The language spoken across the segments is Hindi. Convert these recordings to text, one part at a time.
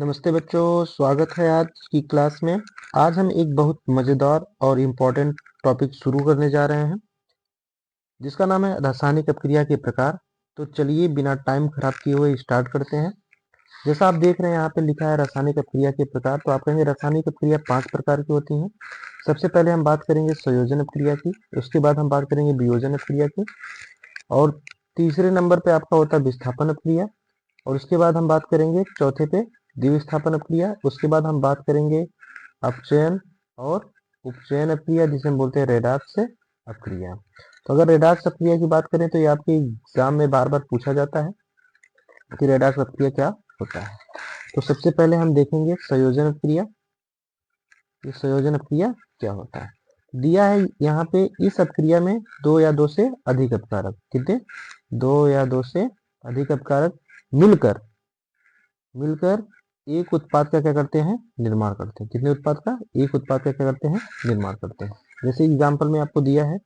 नमस्ते बच्चों, स्वागत है आज की क्लास में। आज हम एक बहुत मज़ेदार और इम्पोर्टेंट टॉपिक शुरू करने जा रहे हैं जिसका नाम है रासायनिक अपक्रिया के प्रकार। तो चलिए बिना टाइम खराब किए हुए स्टार्ट करते हैं। जैसा आप देख रहे हैं यहाँ पे लिखा है रासायनिक अपक्रिया के प्रकार। तो आप कहेंगे रासायनिक अपक्रिया 5 प्रकार की होती हैं। सबसे पहले हम बात करेंगे संयोजन अपक्रिया की, उसके बाद हम बात करेंगे वियोजन अपक्रिया की, और तीसरे नंबर पे आपका होता है विस्थापन अपक्रिया, और उसके बाद हम बात करेंगे चौथे पे द्विविस्थापन अपक्रिया। उसके बाद हम बात करेंगे अपचयन और उपचयन अपक्रिया, जिसे हम बोलते हैं रेडॉक्स अपक्रिया। तो अगर रेडॉक्स अपक्रिया की बात करें तो ये आपके एग्जाम में बार बार पूछा जाता है कि रेडॉक्स अपक्रिया क्या होता है। तो सबसे पहले हम देखेंगे संयोजन अपक्रिया। ये संयोजन अपक्रिया क्या होता है, दिया है यहाँ पे। इस अपक्रिया में दो या दो से अधिक अपकारक, कितने, दो या दो से अधिक अपकारक मिलकर मिलकर एक उत्पाद का क्या करते हैं, निर्माण करते हैं। कितने उत्पाद का, एक उत्पाद का क्या करते हैं, निर्माण करते हैं। जैसे एग्जाम्पल में आपको दिया है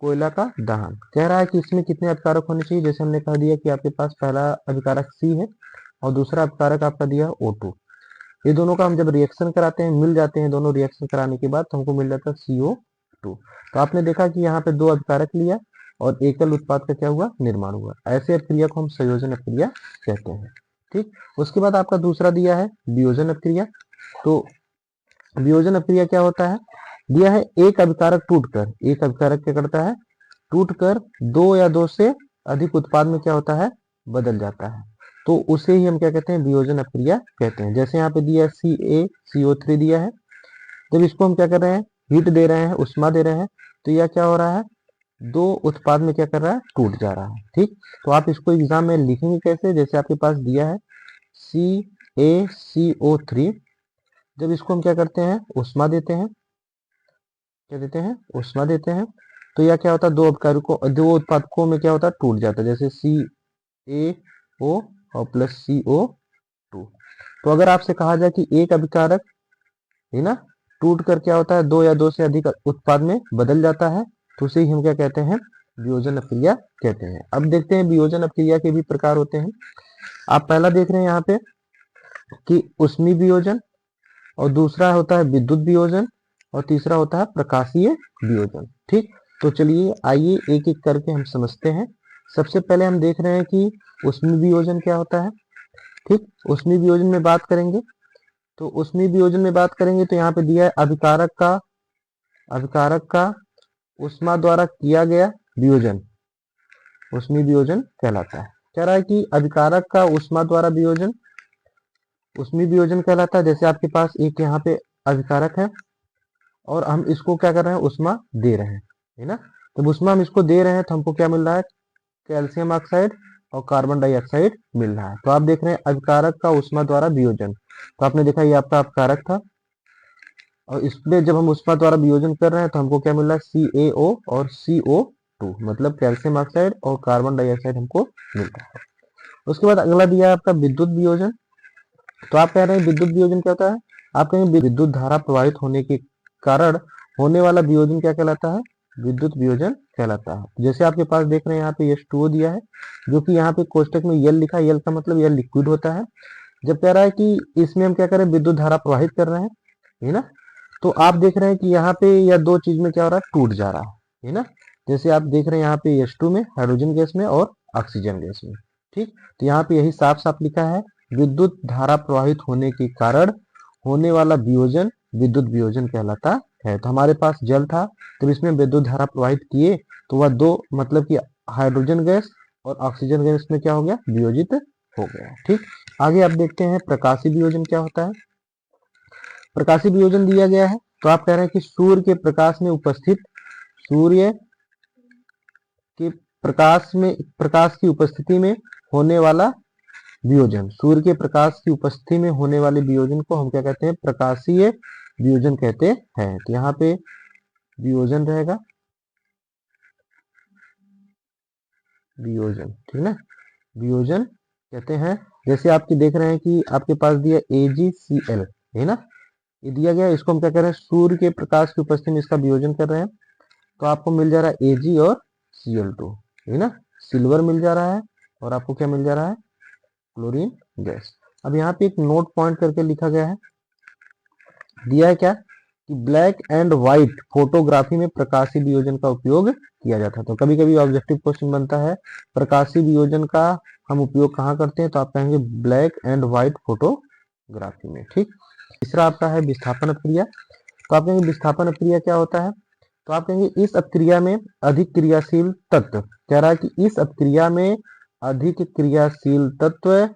कोयला का दहन, कह रहा है कि इसमें कितने अपकारक होने चाहिए। जैसे हमने कह दिया कि आपके पास पहला अभिकारक सी है और दूसरा अपकारक आपका दिया O2। ये दोनों का हम जब रिएक्शन कराते हैं, मिल जाते हैं दोनों, रिएक्शन कराने के बाद तो हमको मिल जाता है CO2। तो आपने देखा कि यहाँ पे दो अभिकारक लिया और एकल उत्पाद का क्या हुआ, निर्माण हुआ। ऐसे अपक्रिया को हम संयोजन अपक्रिया कहते हैं। ठीक, उसके बाद आपका दूसरा दिया है वियोजन अपक्रिया। तो वियोजन अपक्रिया क्या होता है, दिया है एक अभिकारक टूटकर, एक अभिकारक क्या करता है, टूटकर दो या दो से अधिक उत्पाद में क्या होता है, बदल जाता है। तो उसे ही हम क्या कहते हैं, वियोजन अपक्रिया कहते हैं। जैसे यहाँ पे दिया है CaCO3 दिया है। जब इसको हम क्या कर रहे हैं, हीट दे रहे हैं, उष्मा दे रहे हैं, तो यह क्या हो रहा है, दो उत्पाद में क्या कर रहा है, टूट जा रहा है। ठीक, तो आप इसको एग्जाम में लिखेंगे कैसे, जैसे आपके पास दिया है CaCO3। जब इसको हम क्या करते हैं, उष्मा देते हैं, क्या देते हैं, उष्मा देते हैं, तो यह क्या होता है, दो अपकारकों, दो उत्पादकों में क्या होता है, टूट जाता है। जैसे CaO और प्लस CO2। तो अगर आपसे कहा जाए कि एक अभिकारक है ना, टूट कर क्या होता है, दो या दो से अधिक उत्पाद में बदल जाता है, तो उसे ही हम क्या कहते हैं, वियोजन अपक्रिया कहते हैं। अब देखते हैं वियोजन अपक्रिया के भी प्रकार होते हैं। आप पहला देख रहे हैं यहाँ पे कि उष्मी वियोजन, और दूसरा होता है विद्युत वियोजन, और तीसरा होता है प्रकाशीय वियोजन। ठीक, तो चलिए आइए एक एक करके हम समझते हैं। सबसे पहले हम देख रहे हैं कि उष्मी वियोजन क्या होता है। ठीक, उष्मी वियोजन में बात करेंगे, तो उष्मी वियोजन में बात करेंगे तो यहाँ पे दिया है अभिकारक का उष्मा द्वारा किया गया वियोजन उष्मी वियोजन कहलाता है। कह रहा है कि अभिकारक का उष्मा द्वारा वियोजन उष्मी वियोजन कहलाता है। जैसे आपके पास एक यहाँ पे अभिकारक है और हम इसको क्या कर रहे हैं, उष्मा दे रहे हैं, है ना। जब उष्मा हम इसको दे रहे हैं तो हमको क्या मिल रहा है, कैल्शियम ऑक्साइड और कार्बन डाइऑक्साइड मिल रहा है। तो आप देख रहे हैं अभिकारक का उष्मा द्वारा वियोजन। तो आपने देखा ये आपका अभिकारक था, और इसमें जब हम उष्मा द्वारा वियोजन कर रहे हैं तो हमको क्या मिल रहा है, CaO और CO2, मतलब कैल्शियम ऑक्साइड और कार्बन डाइऑक्साइड हमको मिल रहा है। उसके बाद अगला दिया है आपका विद्युत वियोजन। तो आप कह रहे हैं विद्युत वियोजन क्या होता है, आप कहेंगे विद्युत धारा प्रवाहित होने के कारण होने वाला वियोजन क्या कहलाता है, विद्युत वियोजन कहलाता है। जैसे आपके पास देख रहे हैं यहाँ पे H2O दिया है, जो कि यहाँ पे कोष्टक में यल लिखा है। यल का मतलब यह लिक्विड होता है। जब कह रहा है कि इसमें हम क्या करें, विद्युत धारा प्रवाहित कर रहे हैं, है ना। तो आप देख रहे हैं कि यहाँ पे यह दो चीज में क्या हो रहा है, टूट जा रहा है ना। जैसे आप देख रहे हैं यहाँ पे H2 में, हाइड्रोजन गैस में और ऑक्सीजन गैस में। ठीक, तो यहाँ पे यही साफ साफ लिखा है, विद्युत धारा प्रवाहित होने के कारण होने वाला वियोजन विद्युत वियोजन कहलाता है। तो हमारे पास जल था, तो इसमें विद्युत धारा प्रवाहित किए तो वह दो, मतलब कि हाइड्रोजन गैस और ऑक्सीजन गैस में क्या हो गया, वियोजित हो गया। ठीक, आगे आप देखते हैं प्रकाशीय वियोजन क्या होता है। प्रकाशीय वियोजन दिया गया है, तो आप कह रहे हैं कि सूर्य के प्रकाश में उपस्थित सूर्य के प्रकाश की उपस्थिति में होने वाला वियोजन, सूर्य के प्रकाश की उपस्थिति में होने वाले वियोजन को हम क्या कहते हैं, प्रकाशीय वियोजन कहते हैं। तो यहाँ पे वियोजन रहेगा, वियोजन, ठीक ना, वियोजन कहते हैं। जैसे आपके देख रहे हैं कि आपके पास दिया AgCl, है ना, ये दिया गया, इसको हम क्या कर रहे हैं, सूर्य के प्रकाश की उपस्थिति में इसका वियोजन कर रहे हैं। तो आपको मिल जा रहा है Ag और Cl2, है ना, सिल्वर मिल जा रहा है और आपको क्या मिल जा रहा है, क्लोरीन गैस। अब यहाँ पे एक नोट पॉइंट करके लिखा गया है, दिया है क्या कि ब्लैक एंड व्हाइट फोटोग्राफी में प्रकाशीय वियोजन का उपयोग किया जाता है। तो कभी कभी ऑब्जेक्टिव क्वेश्चन बनता है प्रकाशीय वियोजन का हम उपयोग कहाँ करते हैं, तो आप कहेंगे ब्लैक एंड व्हाइट फोटोग्राफी में। ठीक, तीसरा आपका है विस्थापन अपक्रिया। तो आप कहेंगे विस्थापन अपक्रिया क्या होता है, तो आप कहेंगे इस अपक्रिया में अधिक क्रियाशील तत्व, कह रहा है कि इस अपक्रिया में अधिक क्रियाशील तत्व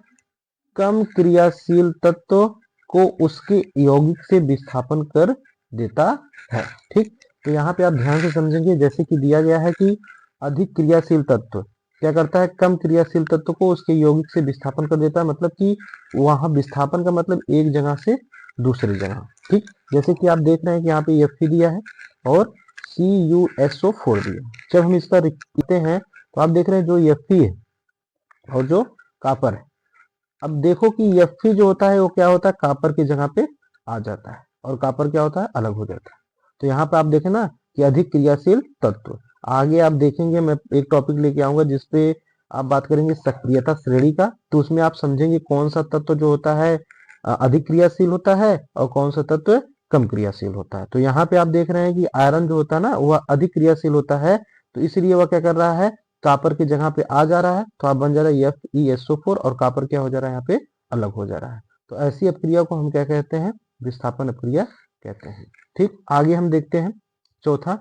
कम क्रियाशील तत्व को उसके यौगिक से विस्थापन कर देता है। ठीक, तो यहाँ पे आप ध्यान से समझेंगे, जैसे कि दिया गया है कि अधिक क्रियाशील तत्व क्या करता है, कम क्रियाशील तत्व को उसके यौगिक से विस्थापन कर देता है, मतलब कि वहां विस्थापन का मतलब एक जगह से दूसरी जगह। ठीक, जैसे कि आप देख रहे हैं कि यहाँ पे Fe दिया है और CuSO4 दिया है। जब हम इसका लिखते हैं तो आप देख रहे हैं जो Fe है और जो कॉपर है, अब देखो कि Fe जो होता है वो क्या होता है, कॉपर की जगह पे आ जाता है और कॉपर क्या होता है, अलग हो जाता है। तो यहाँ पे आप देखें ना कि अधिक क्रियाशील तत्व। आगे आप देखेंगे मैं एक टॉपिक लेके आऊंगा जिसपे आप बात करेंगे सक्रियता श्रेणी का, तो उसमें आप समझेंगे कौन सा तत्व जो होता है अधिक क्रियाशील होता है और कौन सा तत्व कम क्रियाशील होता है। तो यहाँ पे आप देख रहे हैं कि आयरन जो होता है ना वह अधिक क्रियाशील होता है, तो इसलिए वह क्या कर रहा है, कॉपर की जगह पे आ जा रहा है, तो आप बन जा रहा है FeSO4 और कॉपर क्या हो जा रहा है, यहाँ पे अलग हो जा रहा है। तो ऐसी अपक्रिया को हम क्या कहते हैं, विस्थापन अपक्रिया कहते हैं। ठीक, आगे हम देखते हैं चौथा,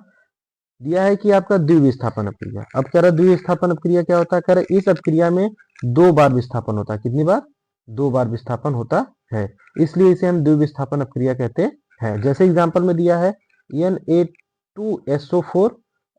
दिया है कि आपका द्विविस्थापन अपक्रिया। अब कह रहा है द्विविस्थापन अपक्रिया क्या होता है, कह रहा है इस अपक्रिया में 2 बार विस्थापन होता है। कितनी बार, 2 बार विस्थापन होता है, इसलिए इसे हम द्विविस्थापन अपक्रिया कहते हैं। जैसे एग्जांपल में दिया है Na2SO4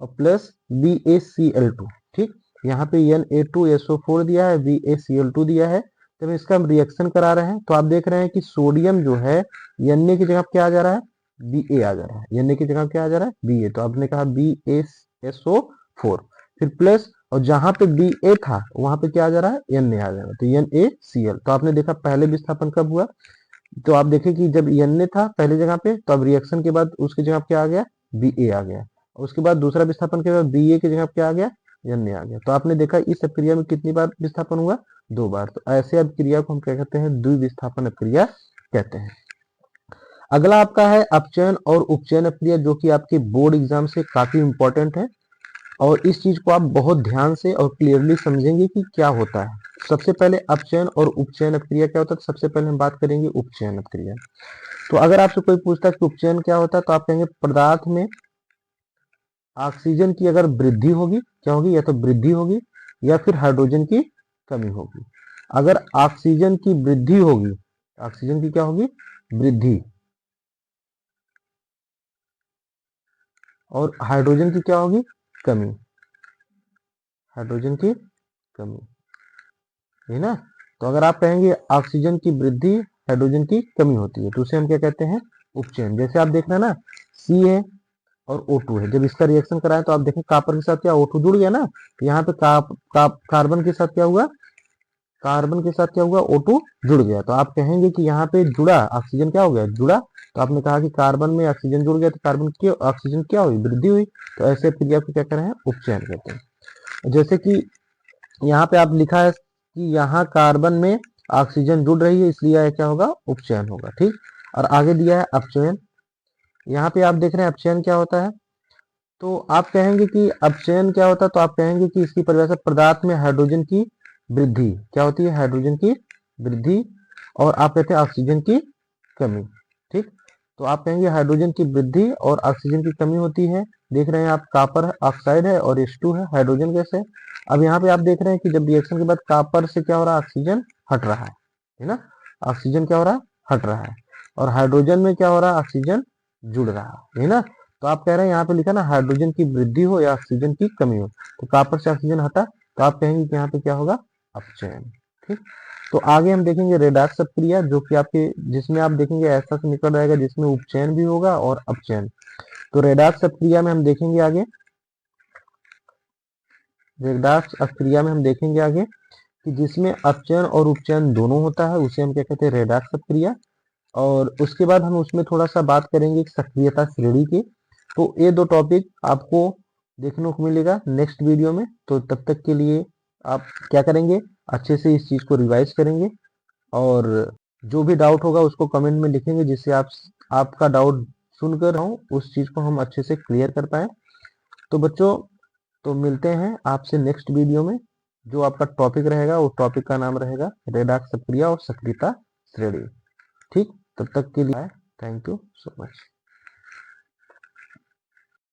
और प्लस BaCl2। ठीक, यहाँ पे Na2SO4 दिया है, BaCl2 दिया है। जब इसका हम रिएक्शन करा रहे हैं तो आप देख रहे हैं कि सोडियम जो है Na की जगह क्या आ जा रहा है, Ba आ जा रहा है, Na की जगह क्या आ जा रहा है, Ba। तो आपने कहा BaSO4 फिर प्लस, और जहां पे Ba था वहां पे क्या आ जा रहा है, Na आ जा रहा है, तो NaCl। तो आपने देखा पहले विस्थापन कब हुआ, तो आप देखें कि जब Na था पहले जगह पे, तो अब रिएक्शन के बाद उसकी जगह क्या आ गया, Ba आ गया, और उसके बाद दूसरा विस्थापन के बाद Ba की जगह क्या आ गया, Na आ गया। तो आपने देखा इस अपक्रिया में कितनी बार विस्थापन हुआ, 2 बार। तो ऐसे अपक्रिया को हम क्या कहते हैं, द्विविस्थापन अपक्रिया कहते हैं। अगला आपका है अपचयन और उपचयन अपक्रिया, जो कि आपके बोर्ड एग्जाम से काफी इंपॉर्टेंट है, और इस चीज को आप बहुत ध्यान से और क्लियरली समझेंगे कि क्या होता है। सबसे पहले अपचयन और उपचयन अपक्रिया क्या होता है, सबसे पहले हम बात करेंगे उपचयन अपक्रिया। तो अगर आपसे कोई पूछता है कि उपचयन क्या होता है, तो आप कहेंगे पदार्थ में ऑक्सीजन की अगर वृद्धि होगी, क्या होगी, या तो वृद्धि होगी या फिर हाइड्रोजन की कमी होगी। अगर ऑक्सीजन की वृद्धि होगी, ऑक्सीजन की क्या होगी, वृद्धि, और हाइड्रोजन की क्या होगी, कमी, हाइड्रोजन की कमी, है ना। तो अगर आप कहेंगे ऑक्सीजन की वृद्धि हाइड्रोजन की कमी होती है, तो उसे हम क्या कहते हैं, उपचयन। जैसे आप देख रहे हैं ना, सी है और O2 है, जब इसका रिएक्शन कराए तो आप देखें कॉपर के साथ क्या O2 जुड़ गया ना, तो यहाँ पे कार्बन के साथ क्या हुआ, कार्बन के साथ क्या हुआ, O2 जुड़ गया। तो आप कहेंगे कि यहाँ पे जुड़ा, ऑक्सीजन क्या हो गया, जुड़ा। तो आपने कहा कि कार्बन में ऑक्सीजन जुड़ गया, तो कार्बन की ऑक्सीजन क्या हुई, वृद्धि हुई। तो ऐसे क्रिया को क्या कर रहे हैं, उपचयन कहते हैं। जैसे कि यहाँ पे आप लिखा है कि यहाँ कार्बन में ऑक्सीजन जुड़ रही है, इसलिए यह क्या होगा, उपचयन होगा। ठीक, और आगे दिया है अपचयन। यहाँ पे आप देख रहे हैं अपचयन क्या होता है, तो आप कहेंगे कि अपचयन क्या होता है, तो आप कहेंगे कि इसकी परिभाषा पदार्थ में हाइड्रोजन की वृद्धि, क्या होती है, हाइड्रोजन की वृद्धि, और आप कहते हैं ऑक्सीजन की कमी। ठीक, तो आप कहेंगे हाइड्रोजन की वृद्धि और ऑक्सीजन की कमी होती है। देख रहे हैं आप कॉपर ऑक्साइड है और H2 है, हाइड्रोजन गैस है। अब यहाँ पे आप देख रहे हैं कि जब रिएक्शन के बाद कॉपर से क्या हो रहा है, ऑक्सीजन हट रहा है ना, ऑक्सीजन क्या हो रहा है, हट रहा है, और हाइड्रोजन में क्या हो रहा है, ऑक्सीजन जुड़ रहा है ना। तो आप कह रहे हैं यहाँ पे लिखा ना हाइड्रोजन की वृद्धि हो या ऑक्सीजन की कमी हो, तो कॉपर से ऑक्सीजन हटा, तो आप कहेंगे कि यहाँ पे क्या होगा, अपचयन। ठीक, तो आगे हम देखेंगे रेडॉक्स अपक्रिया, जो कि आपके जिसमें आप देखेंगे ऐसा से निकल रहेगा जिसमें उपचयन भी होगा और अपचयन। तो रेडॉक्स अपक्रिया में हम देखेंगे आगे, रेडॉक्स अपक्रिया में हम देखेंगे आगे कि जिसमें अपचयन और उपचयन दोनों होता है, उसे हम क्या कहते हैं, रेडॉक्स अपक्रिया। और उसके बाद हम उसमें थोड़ा सा बात करेंगे सक्रियता श्रेणी की। तो ये 2 टॉपिक आपको देखने को मिलेगा नेक्स्ट वीडियो में। तो तब तक के लिए आप क्या करेंगे, अच्छे से इस चीज को रिवाइज करेंगे और जो भी डाउट होगा उसको कमेंट में लिखेंगे, जिससे आपका डाउट सुनकर हम उस चीज को हम अच्छे से क्लियर कर पाए। तो बच्चों, तो मिलते हैं आपसे नेक्स्ट वीडियो में। जो आपका टॉपिक रहेगा वो टॉपिक का नाम रहेगा रेडाक्स प्रक्रिया और सक्रियता श्रेणी। ठीक, तब तक के लिए थैंक यू सो मच।